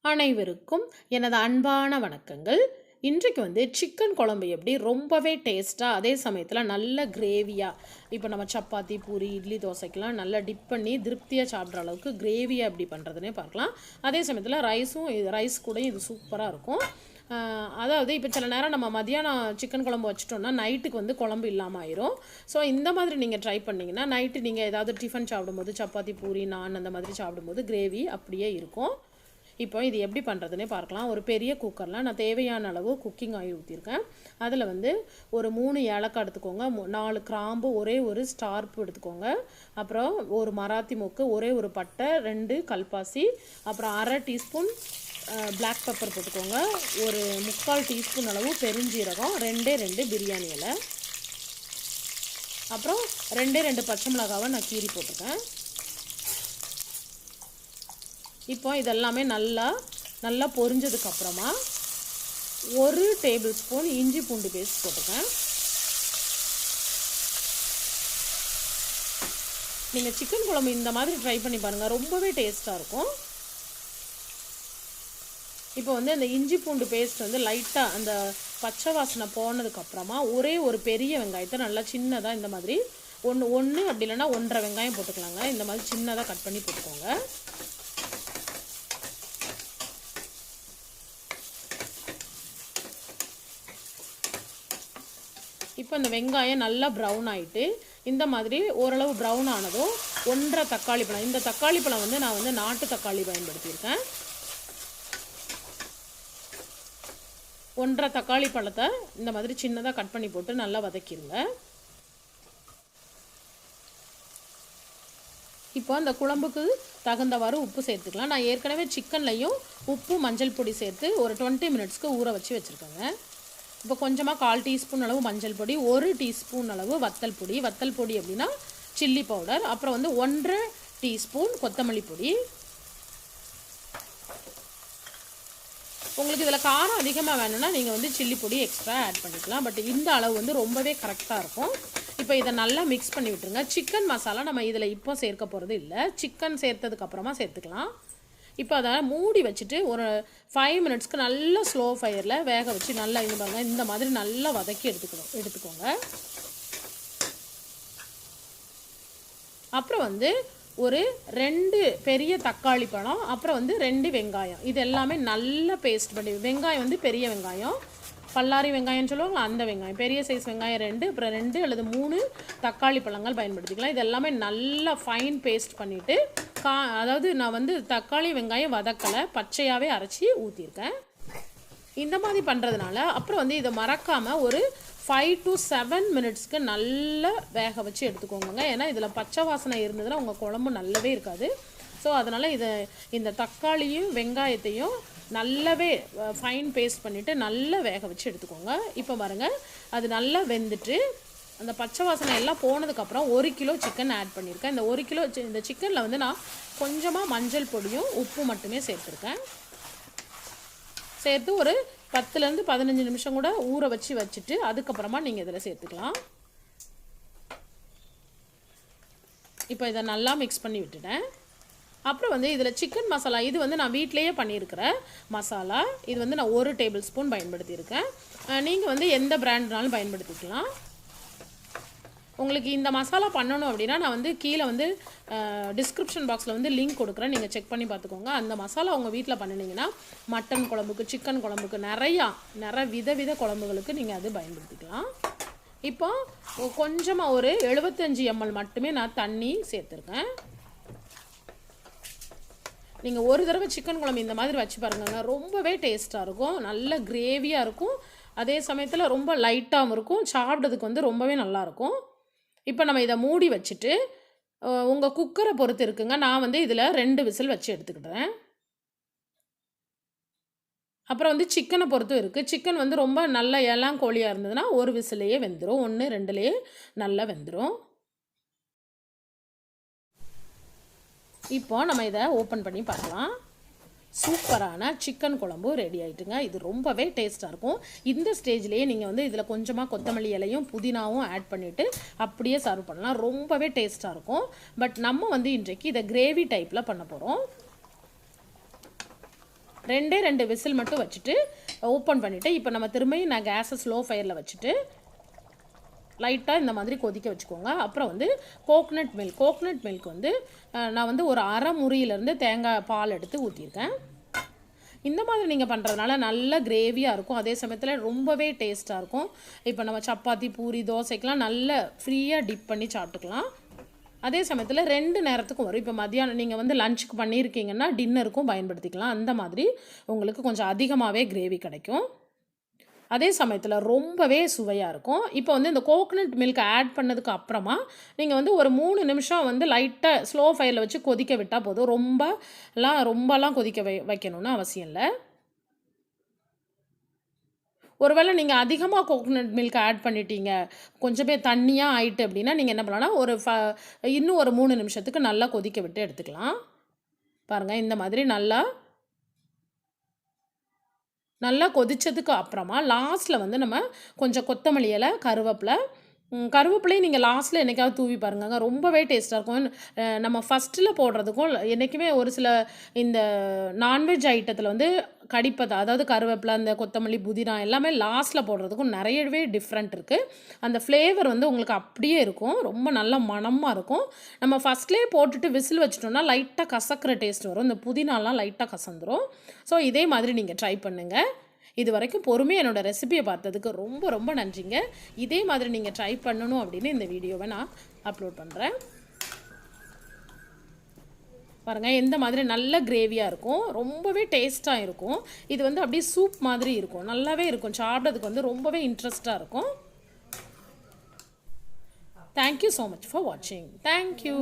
அனைவருக்கும் எனது அன்பான வணக்கங்கள். இன்றைக்கு வந்து சிக்கன் குழம்பு எப்படி ரொம்பவே டேஸ்ட்டாக, அதே சமயத்தில் நல்ல கிரேவியாக, இப்போ நம்ம சப்பாத்தி, பூரி, இட்லி, தோசைக்கெலாம் நல்லா டிப் பண்ணி திருப்தியாக சாப்பிட்ற அளவுக்கு கிரேவியாக எப்படி பண்ணுறதுனே பார்க்கலாம். அதே சமயத்தில் ரைஸ் கூடயும் இது சூப்பராக இருக்கும். அதாவது இப்போ சில நேரம் நம்ம மதியானம் சிக்கன் குழம்பு வச்சிட்டோம்னா நைட்டுக்கு வந்து குழம்பு இல்லாமல் ஆயிரும். ஸோ இந்த மாதிரி நீங்கள் ட்ரை பண்ணிங்கன்னா நைட்டு நீங்கள் ஏதாவது டிஃபன் சாப்பிடும்போது, சப்பாத்தி, பூரி, நான் அந்த மாதிரி சாப்பிடும்போது கிரேவி அப்படியே இருக்கும். இப்போ இது எப்படி பண்ணுறதுனே பார்க்கலாம். ஒரு பெரிய குக்கரில் நான் தேவையான அளவு குக்கிங் ஆயில் ஊற்றிருக்கேன். அதில் வந்து ஒரு 3 ஏலக்காய் எடுத்துக்கோங்க, 4 கிராம்பு, ஒரே ஒரு ஸ்டார்ப்பு எடுத்துக்கோங்க, அப்புறம் ஒரு மராத்தி மொக்கு, ஒரே ஒரு பட்டை, 2 கல்பாசி, அப்புறம் 1/2 டீஸ்பூன் பிளாக் பெப்பர் போட்டுக்கோங்க, ஒரு 3/4 டீஸ்பூன் அளவு பெருஞ்சீரகம், 2 பிரியாணி இலை, அப்புறம் 2 பச்சை மிளகாவை நான் கீறி போட்டிருக்கேன். இப்போ இதெல்லாமே நல்லா பொரிஞ்சதுக்கப்புறமா 1 டேபிள் ஸ்பூன் இஞ்சி பூண்டு பேஸ்ட் போட்டுக்கேன். நீங்கள் சிக்கன் குழம்பு இந்த மாதிரி ட்ரை பண்ணி பாருங்கள், ரொம்பவே டேஸ்ட்டாக இருக்கும். இப்போ வந்து அந்த இஞ்சி பூண்டு பேஸ்ட் வந்து லைட்டாக அந்த பச்சை வாசனை போனதுக்கப்புறமா ஒரே ஒரு பெரிய வெங்காயத்தை நல்லா சின்னதாக இந்த மாதிரி ஒன்று அப்படி இல்லைன்னா 1.5 வெங்காயம் போட்டுக்கலாங்க. இந்த மாதிரி சின்னதாக கட் பண்ணி போட்டுக்கோங்க. இப்போ இந்த வெங்காயம் நல்லா ப்ரௌன் ஆகிட்டு இந்த மாதிரி ஓரளவு ப்ரௌன் ஆனதும் 1.5 தக்காளி பழம், இந்த தக்காளி பழம் வந்து நான் வந்து நாட்டு தக்காளி பயன்படுத்தியிருக்கேன். 1.5 தக்காளி பழத்தை இந்த மாதிரி சின்னதாக கட் பண்ணி போட்டு நல்லா வதக்கிடுங்க. இப்போ அந்த குழம்புக்கு தகுந்தவாறு உப்பு சேர்த்துக்கலாம். நான் ஏற்கனவே சிக்கன்லையும் உப்பு, மஞ்சள் பொடி சேர்த்து ஒரு 20 மினிட்ஸ்க்கு ஊற வச்சு வச்சுருக்கேங்க. இப்போ கொஞ்சமாக 1/4 டீஸ்பூன் அளவு மஞ்சள் பொடி, 1 டீஸ்பூன் அளவு வத்தல் பொடி அப்படின்னா சில்லி பவுடர், அப்புறம் வந்து 1.5 டீஸ்பூன் கொத்தமல்லி பொடி. உங்களுக்கு இதில் காரம் அதிகமாக வேணும்னா நீங்கள் வந்து சில்லி பொடி எக்ஸ்ட்ரா ஆட் பண்ணிக்கலாம். பட் இந்த அளவு வந்து ரொம்பவே கரெக்டாக இருக்கும். இப்போ இதை நல்லா மிக்ஸ் பண்ணி விட்டுருங்க. சிக்கன் மசாலா நம்ம இதில் இப்போ சேர்க்க போகிறது இல்லை, சிக்கன் சேர்த்ததுக்கப்புறமா சேர்த்துக்கலாம். இப்போ அதை மூடி வச்சுட்டு ஒரு 5 மினிட்ஸ்க்கு நல்லா ஸ்லோ ஃபயரில் வேக வச்சு நல்லா இது பாருங்கள், இந்த மாதிரி நல்லா வதக்கி எடுத்துக்கோங்க. அப்புறம் வந்து ஒரு 2 பெரிய தக்காளி பழம், அப்புறம் வந்து 2 வெங்காயம், இது எல்லாமே நல்லா பேஸ்ட் பண்ணி, வெங்காயம் வந்து பெரிய வெங்காயம், பல்லாரி வெங்காயம்னு சொல்லுவாங்க, அந்த வெங்காயம், பெரிய சைஸ் வெங்காயம் 2, அப்புறம் 2 அல்லது 3 தக்காளி பழங்கள் பயன்படுத்திக்கலாம். இது எல்லாமே நல்லா ஃபைன் பேஸ்ட் பண்ணிவிட்டு அதாவது நான் வந்து தக்காளி வெங்காயம் வதக்கலை, பச்சையாகவே அரைச்சி ஊற்றிருக்கேன். இந்த மாதிரி பண்ணுறதுனால அப்புறம் வந்து இதை மறக்காமல் ஒரு 5 to 7 மினிட்ஸ்க்கு நல்லா வேக வச்சு எடுத்துக்கோங்க. ஏன்னா இதில் பச்சை வாசனை இருந்ததுன்னா உங்கள் குழம்பு நல்லாவே இருக்காது. ஸோ அதனால் இந்த தக்காளியும் வெங்காயத்தையும் நல்லாவே ஃபைன் பேஸ்ட் பண்ணிவிட்டு நல்லா வேக வச்சு எடுத்துக்கோங்க. இப்போ பாருங்கள், அது நல்லா வெந்துட்டு அந்த பச்சை வாசனை எல்லாம் போனதுக்கப்புறம் 1 கிலோ சிக்கன் ஆட் பண்ணியிருக்கேன். இந்த 1 கிலோ இந்த சிக்கனில் வந்து நான் கொஞ்சமாக மஞ்சள் பொடியும் உப்பு மட்டுமே சேர்த்துருக்கேன். சேர்த்து ஒரு 10லேருந்து 15 நிமிஷம் கூட ஊற வச்சுட்டு அதுக்கப்புறமா நீங்கள் இதில் சேர்த்துக்கலாம். இப்போ இதை நல்லா மிக்ஸ் பண்ணி விட்டுட்டேன். அப்புறம் வந்து இதில் சிக்கன் மசாலா, இது வந்து நான் வீட்டிலையே பண்ணியிருக்கிற மசாலா, இது வந்து நான் 1 டேபிள் ஸ்பூன் பயன்படுத்தியிருக்கேன். நீங்கள் வந்து எந்த பிராண்ட்னாலும் பயன்படுத்திக்கலாம். உங்களுக்கு இந்த மசாலா பண்ணணும் அப்படின்னா நான் வந்து கீழே வந்து டிஸ்கிரிப்ஷன் பாக்ஸில் வந்து லிங்க் கொடுக்குறேன், நீங்கள் செக் பண்ணி பார்த்துக்கோங்க. அந்த மசாலா உங்கள் வீட்டில் பண்ணினீங்கன்னா மட்டன் குழம்புக்கு, சிக்கன் குழம்புக்கு, நிறைய வித குழம்புகளுக்கு நீங்கள் அது பயன்படுத்திக்கலாம். இப்போ கொஞ்சமாக ஒரு 75 ml மட்டுமே நான் தண்ணி சேர்த்துருக்கேன். நீங்கள் ஒரு தடவை சிக்கன் குழம்பு இந்த மாதிரி வச்சு பாருங்க, ரொம்பவே டேஸ்ட்டாக இருக்கும், நல்ல கிரேவியாக இருக்கும், அதே சமயத்தில் ரொம்ப லைட்டாகவும் இருக்கும், சாப்பிட்றதுக்கு வந்து ரொம்பவே நல்லாயிருக்கும். இப்போ நம்ம இதை மூடி வச்சுட்டு உங்கள் குக்கரை பொறுத்து இருக்குங்க, நான் வந்து இதில் 2 விசில் வச்சு எடுத்துக்கிட்டேன். அப்புறம் வந்து சிக்கனை பொறுத்தும் இருக்குது. சிக்கன் வந்து ரொம்ப நல்ல இளங்கோழியாக இருந்ததுன்னா 1 விசிலையே வெந்துடும், 1, 2லேயே நல்லா வெந்துடும். இப்போ நம்ம இதை ஓப்பன் பண்ணி பார்க்கலாம். சூப்பரான சிக்கன் குழம்பு ரெடி ஆகிட்டுங்க. இது ரொம்பவே டேஸ்ட்டாக இருக்கும். இந்த ஸ்டேஜ்லேயே நீங்கள் வந்து இதில் கொஞ்சமாக கொத்தமல்லி இலையும் புதினாவும் ஆட் பண்ணிவிட்டு அப்படியே சர்வ் பண்ணலாம். ரொம்பவே டேஸ்ட்டாக இருக்கும். பட் நம்ம வந்து இன்றைக்கு இதை கிரேவி டைப்பில் பண்ண போகிறோம். 2 விசில் மட்டும் வச்சுட்டு ஓப்பன் பண்ணிவிட்டு இப்போ நம்ம திரும்பியும் நான் கேஸை ஸ்லோ ஃபயரில் வச்சுட்டு லைட்டாக இந்த மாதிரி கொதிக்க வச்சுக்கோங்க. அப்புறம் வந்து கோகனட் மில்க் வந்து நான் வந்து ஒரு அரை முறியிலேருந்து தேங்காய் பால் எடுத்து ஊற்றிருக்கேன். இந்த மாதிரி நீங்கள் பண்ணுறதுனால நல்ல கிரேவியாக இருக்கும், அதே சமயத்தில் ரொம்பவே டேஸ்ட்டாக இருக்கும். இப்போ நம்ம சப்பாத்தி பூரி தோசைக்கெலாம் நல்ல ஃப்ரீயாக டிப் பண்ணி சாப்பிட்டுக்கலாம். அதே சமயத்தில் 2 நேரத்துக்கும் வரும். இப்போ மதியானம் நீங்கள் வந்து லஞ்சுக்கு பண்ணியிருக்கீங்கன்னா டின்னருக்கும் பயன்படுத்திக்கலாம். அந்த மாதிரி உங்களுக்கு கொஞ்சம் அதிகமாகவே கிரேவி கிடைக்கும். அதே சமயத்தில் ரொம்பவே சுவையாக இருக்கும். இப்போ வந்து இந்த கோகனட் மில்க் ஆட் பண்ணதுக்கு அப்புறமா நீங்கள் வந்து ஒரு 3 நிமிஷம் வந்து லைட்டாக ஸ்லோ ஃபயரில் வச்சு கொதிக்க விட்டால் போதும். ரொம்பலாம் கொதிக்க வைக்கணும்னு அவசியம் இல்லை. ஒருவேளை நீங்கள் அதிகமாக கோகனட் மில்க் ஆட் பண்ணிட்டீங்க, கொஞ்சமே தண்ணியாக ஆயிட்டு அப்படின்னா நீங்கள் என்ன பண்ணலாம்னா இன்னும் ஒரு 3 நிமிஷத்துக்கு நல்லா கொதிக்க விட்டு எடுத்துக்கலாம். பாருங்கள், இந்த மாதிரி நல்லா கொதிச்சதுக்கு அப்புறமா லாஸ்ட்டில் வந்து நம்ம கொஞ்சம் கொத்தமல்லி இலை, கருவேப்பிலையும் நீங்கள் லாஸ்ட்டில் என்னைக்காவது தூவி பாருங்க, ரொம்பவே டேஸ்ட்டாக இருக்கும். நம்ம ஃபஸ்ட்டில் போடுறதுக்கும் என்றைக்குமே ஒரு சில இந்த நான்வெஜ் ஐட்டத்தில் வந்து அதாவது கருவேப்பிலை, அந்த கொத்தமல்லி, புதினா எல்லாமே லாஸ்ட்டில் போடுறதுக்கும் நிறையவே டிஃப்ரெண்ட் இருக்குது. அந்த ஃப்ளேவர் வந்து உங்களுக்கு அப்படியே இருக்கும், ரொம்ப நல்ல மணமாக இருக்கும். நம்ம ஃபஸ்ட்லேயே போட்டுட்டு விசில் வச்சிட்டோம்னா லைட்டாக கசக்கிற டேஸ்ட் வரும், இந்த புதினாலாம் லைட்டாக கசந்துரும். ஸோ இதே மாதிரி நீங்கள் ட்ரை பண்ணுங்கள். இது வரைக்கும் பொறுமையாக என்னோடய ரெசிபியை பார்த்ததுக்கு ரொம்ப நன்றிங்க. இதே மாதிரி நீங்கள் ட்ரை பண்ணணும் அப்படின்னு இந்த வீடியோவை நான் அப்லோட் பண்ணுறேன். பாருங்கள், எந்த மாதிரி நல்ல கிரேவியாக இருக்கும், ரொம்பவே டேஸ்ட்டாக இருக்கும். இது வந்து அப்படியே சூப் மாதிரி இருக்கும், நல்லாவே இருக்கும், சாப்பிட்றதுக்கு வந்து ரொம்பவே இன்ட்ரெஸ்ட்டாக இருக்கும். தேங்க்யூ ஸோ மச் ஃபார் வாட்சிங். தேங்க்யூ.